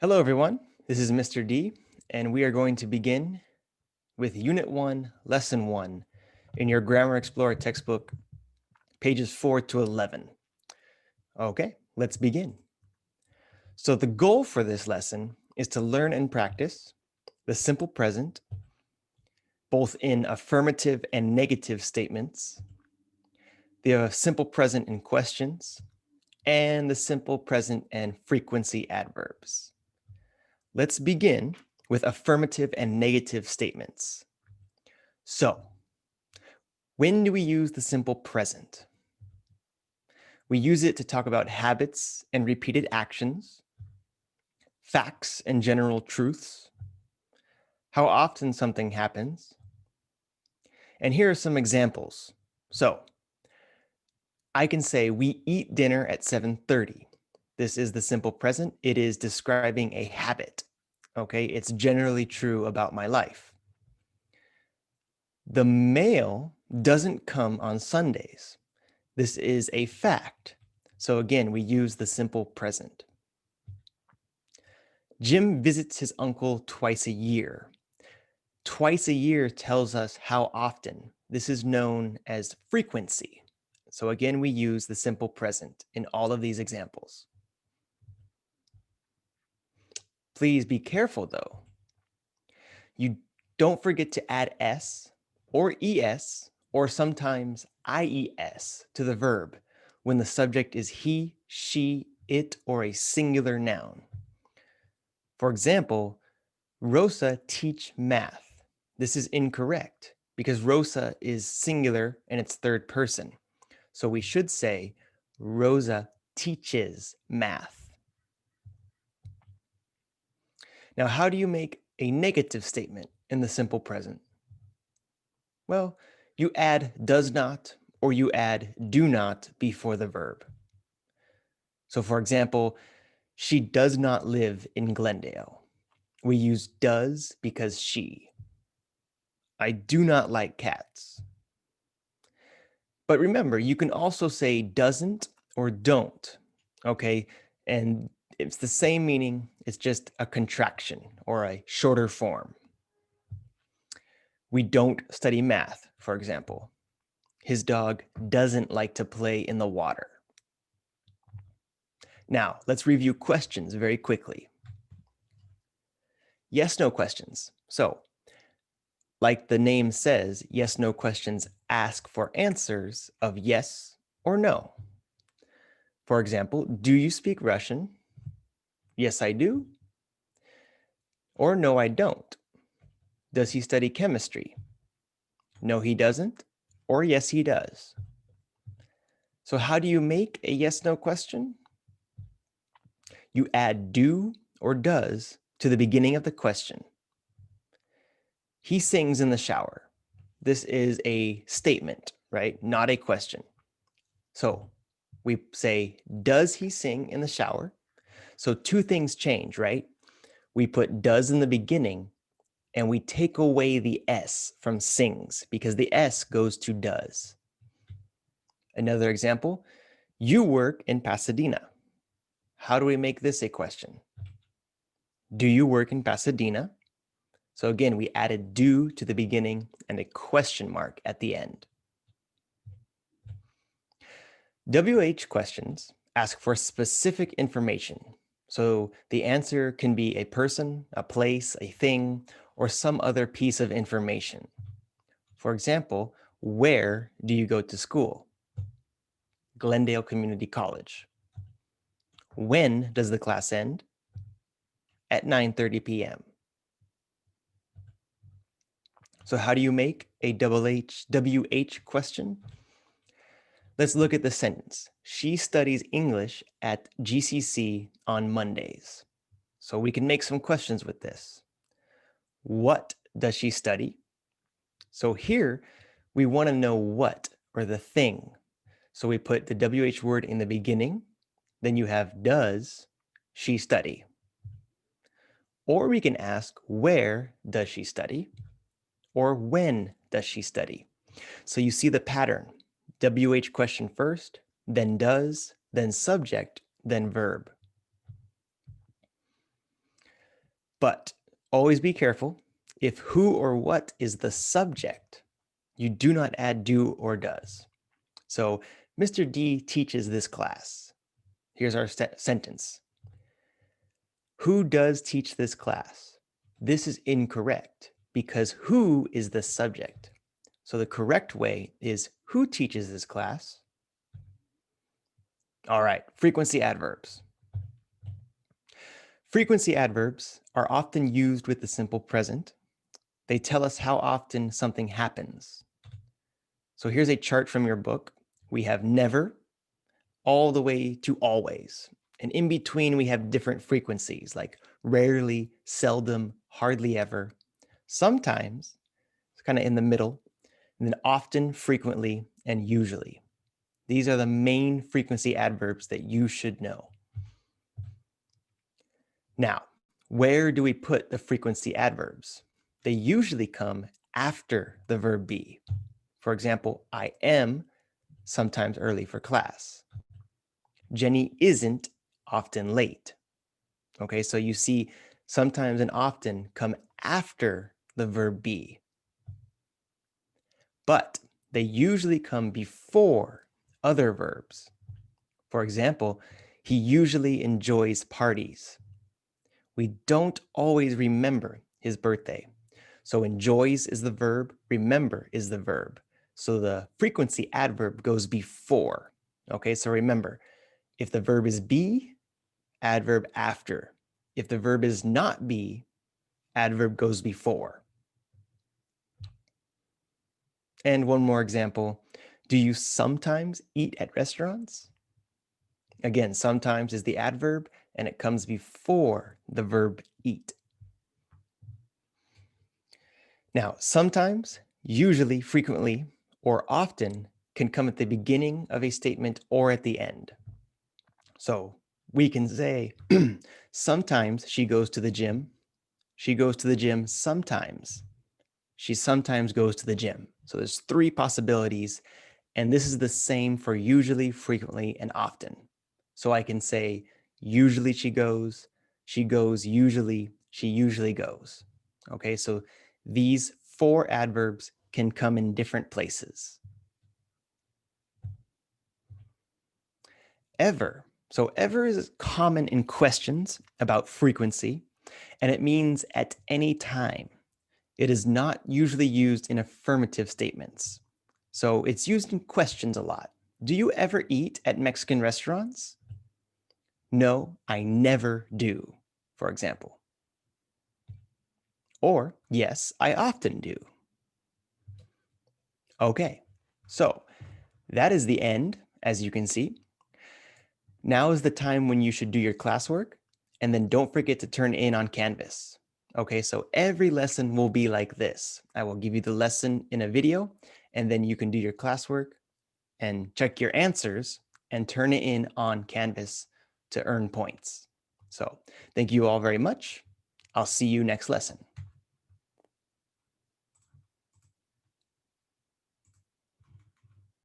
Hello, everyone. This is Mr. D, and we are going to begin with Unit 1, Lesson 1 in your Grammar Explorer textbook, pages 4 to 11. Okay, let's begin. So, the goal for this lesson is to learn and practice the simple present, both in affirmative and negative statements, the simple present in questions, and the simple present and frequency adverbs. Let's begin with affirmative and negative statements. So, when do we use the simple present? We use it to talk about habits and repeated actions, facts and general truths, how often something happens. And here are some examples. So, I can say we eat dinner at 7:30. This is the simple present. It is describing a habit. Okay, it's generally true about my life. The mail doesn't come on Sundays. This is a fact. So again, we use the simple present. Jim visits his uncle twice a year. Twice a year tells us how often. This is known as frequency. So again, we use the simple present in all of these examples. Please be careful though. You don't forget to add s or es or sometimes ies to the verb when the subject is he, she, it, or a singular noun. For example, Rosa teach math. This is incorrect because Rosa is singular and it's third person. So we should say Rosa teaches math. Now, how do you make a negative statement in the simple present? Well, you add does not or you add do not before the verb. So for example, she does not live in Glendale. We use does because she. I do not like cats. But remember, you can also say doesn't or don't, okay? And it's the same meaning, it's just a contraction or a shorter form. We don't study math, for example. His dog doesn't like to play in the water. Now, let's review questions very quickly. Yes, no questions. So, like the name says, yes, no questions ask for answers of yes or no. For example, do you speak Russian? Yes, I do. Or no, I don't. Does he study chemistry? No, he doesn't. Or yes, he does. So how do you make a yes, no question? You add do or does to the beginning of the question. He sings in the shower. This is a statement, right? Not a question. So we say, does he sing in the shower? So two things change, right? We put does in the beginning and we take away the S from sings because the S goes to does. Another example, you work in Pasadena. How do we make this a question? Do you work in Pasadena? So again, we added do to the beginning and a question mark at the end. WH questions ask for specific information. So the answer can be a person, a place, a thing, or some other piece of information. For example, where do you go to school? Glendale Community College. When does the class end? At 9:30 p.m. So how do you make a WH question? Let's look at the sentence. She studies English at GCC on Mondays. So we can make some questions with this. What does she study? So here we want to know what or the thing. So we put the WH word in the beginning. Then you have does she study? Or we can ask where does she study? Or when does she study? So you see the pattern. WH question first, then does, then subject, then verb. But always be careful. If who or what is the subject, you do not add do or does. So Mr. D teaches this class. Here's our sentence. Who does teach this class? This is incorrect because who is the subject. So the correct way is who teaches this class? All right, frequency adverbs. Frequency adverbs are often used with the simple present. They tell us how often something happens. So here's a chart from your book. We have never all the way to always. And in between, we have different frequencies like rarely, seldom, hardly ever. Sometimes, it's kind of in the middle, and then often, frequently, and usually. These are the main frequency adverbs that you should know. Now, where do we put the frequency adverbs? They usually come after the verb be. For example, I am sometimes early for class. Jenny isn't often late. Okay, so you see sometimes and often come after the verb be. But they usually come before other verbs. For example, he usually enjoys parties. We don't always remember his birthday. So enjoys is the verb, remember is the verb. So the frequency adverb goes before. Okay, so remember, if the verb is be, adverb after. If the verb is not be, adverb goes before. And one more example. Do you sometimes eat at restaurants? Again, sometimes is the adverb and it comes before the verb eat. Now, sometimes, usually, frequently, or often can come at the beginning of a statement or at the end. So we can say, sometimes she goes to the gym. She goes to the gym sometimes. She sometimes goes to the gym. So there's three possibilities. And this is the same for usually, frequently, and often. So I can say, usually she goes usually, she usually goes. Okay, so these four adverbs can come in different places. Ever. So ever is common in questions about frequency, and it means at any time. It is not usually used in affirmative statements. So it's used in questions a lot. Do you ever eat at Mexican restaurants? No, I never do, for example. Or, yes, I often do. Okay, so that is the end, as you can see. Now is the time when you should do your classwork, and then don't forget to turn in on Canvas. Okay, so every lesson will be like this. I will give you the lesson in a video, and then you can do your classwork and check your answers and turn it in on Canvas to earn points. So thank you all very much. I'll see you next lesson.